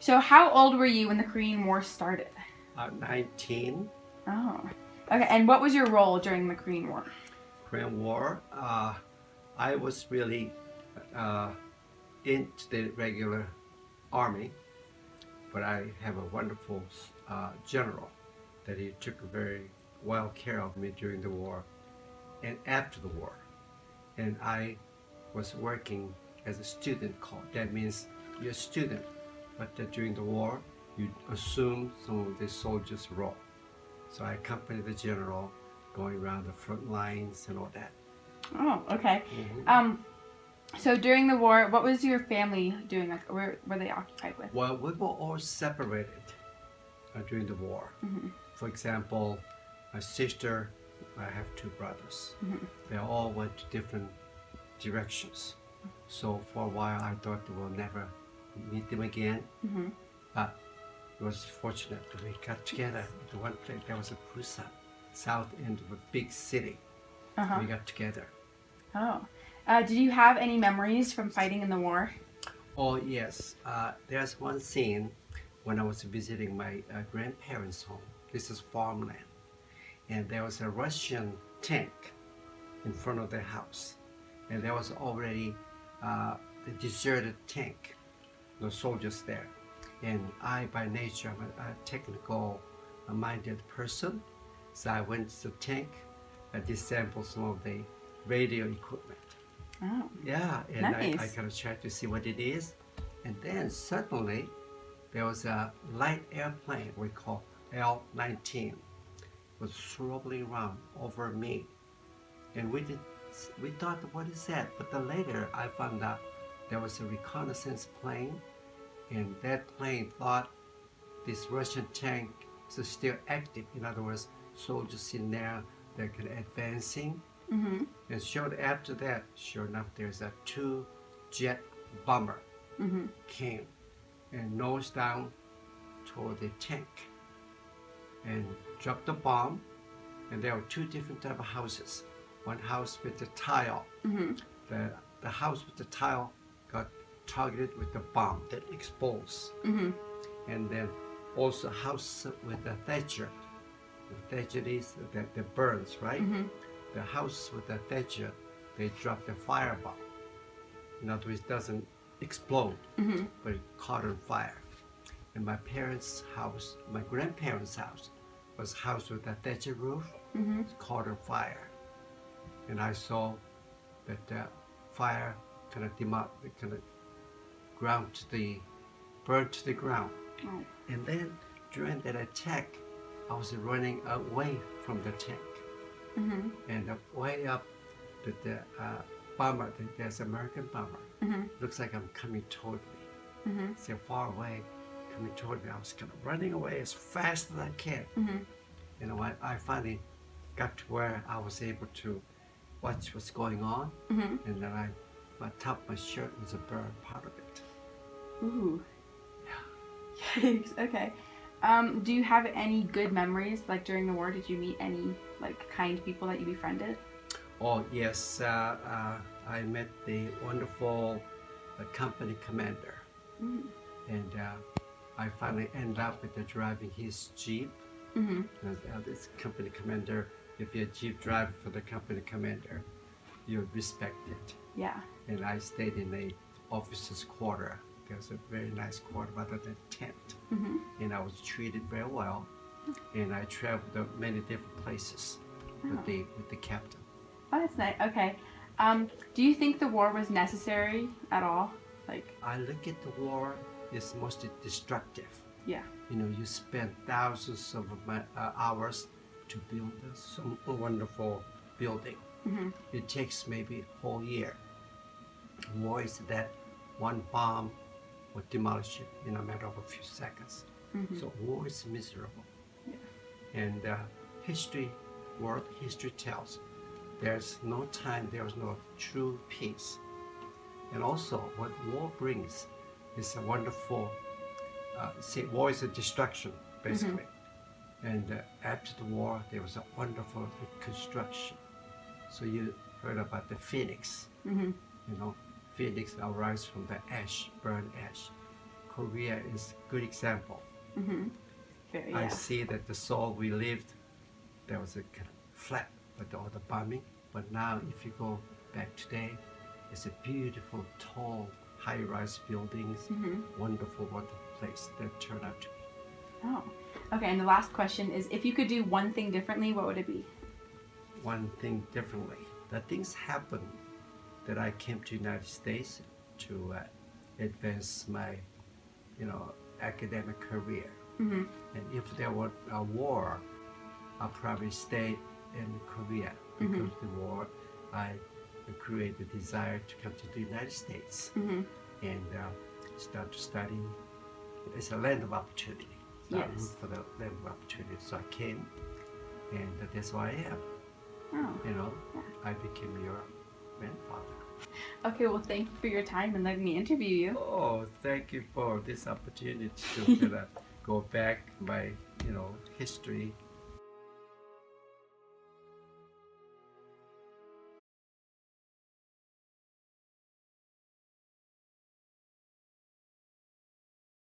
So how old were you when the Korean War started? 19. Oh. Okay, and what was your role during the Korean War? Korean War. I was really into the regular army, but I have a wonderful general that he took very well care of me during the war and after the war. And I was working as a student called. That means you're a student, but during the war, you assume some of the soldiers' role. So I accompanied the general going around the front lines and all that. Oh, okay. Mm-hmm. So during the war, what was your family doing? Like, where were they occupied with? Well, we were all separated during the war. Mm-hmm. For example, my sister, I have two brothers. Mm-hmm. They all went to different directions. So for a while, I thought we'll never meet them again. Mm-hmm. But it was fortunate that we got together at one place. There was a Busan, south end of a big city. Uh-huh. We got together. Oh. Did you have any memories from fighting in the war? Oh, yes. There's one scene when I was visiting my grandparents' home. This is farmland. And there was a Russian tank in front of their house. And there was already a deserted tank, no soldiers there. And I, by nature, I'm a technical minded person. So I went to the tank and disassembled some of the radio equipment. Oh. Yeah, and Nice. I kind of tried to see what it is. And then suddenly there was a light airplane we call L-19 was swirling around over me. And we thought, what is that? But then later I found out there was a reconnaissance plane, and that plane thought this Russian tank is still active. In other words, soldiers in there, they're kind of advancing. Mm-hmm. And shortly after that, sure enough, there's a two-jet bomber Mm-hmm. came and nosed down toward the tank and dropped the bomb. And there were two different type of houses. One house with the tile. Mm-hmm. The house with the tile got targeted with the bomb that exposed. Mm-hmm. And then also a house with the thatcher. The thatcher is that burns, right? Mm-hmm. The house with the thatcher, they dropped a firebomb. In other words, it doesn't explode, Mm-hmm. but it caught on fire. And my parents' house, my grandparents' house, was a house with a thatcher roof. Mm-hmm. It caught on fire. And I saw that the fire kind of burned to the ground. Oh. And then during that attack, I was running away from the tank. Mm-hmm. And way up with the bomber, there's an American bomber. Mm-hmm. Looks like I'm coming toward me. Mm-hmm. So far away, coming toward me. I was kind of running away as fast as I can. Mm-hmm. You know, I finally got to where I was able to watch what's going on. Mm-hmm. And then my top of my shirt was a burned part of it. Ooh. Yeah. Yikes. Okay. Do you have any good memories, like during the war? Did you meet any like kind people that you befriended? Oh yes, I met the wonderful company commander, Mm. and I finally ended up with driving his jeep. Mm-hmm. This company commander, if you're a jeep driver for the company commander, you're respected. Yeah. And I stayed in a officer's quarter. There's a very nice quarter rather than tent. Mm-hmm. And I was treated very well. And I traveled to many different places with the captain. Oh, that's nice. Okay. Do you think the war was necessary at all? Like, I look at the war as mostly destructive. yeah. You know, you spend thousands of hours to build some wonderful building. Mm-hmm. It takes maybe a whole year. War is that one bomb will demolish it in a matter of a few seconds. Mm-hmm. So war is miserable. Yeah. And world history tells there's no time, there's no true peace. And also what war brings is a wonderful, war is a destruction, basically. Mm-hmm. And after the war, there was a wonderful reconstruction. So you heard about the phoenix. Mm-hmm. You know, phoenix arise from the ash, burned ash, Korea is a good example. Mm-hmm. Very, I yeah. see that the Seoul we lived, there was a kind of flat with all the bombing. But now, if you go back today, it's a beautiful, tall, high-rise buildings, Mm-hmm. wonderful, wonderful place that turned out to be. Oh. Okay, and the last question is, if you could do one thing differently, what would it be? One thing differently. The things happened that I came to United States to advance my, academic career. Mm-hmm. And if there were a war, I'll probably stay in Korea because Mm-hmm. of the war. I created the desire to come to the United States Mm-hmm. and start to study. It's a land of opportunity. So I Yes. look for the land of opportunity. So I came, and that's why I am. Oh. Yeah. I became your grandfather. Okay, well, thank you for your time and letting me interview you. Oh, thank you for this opportunity to go back my, history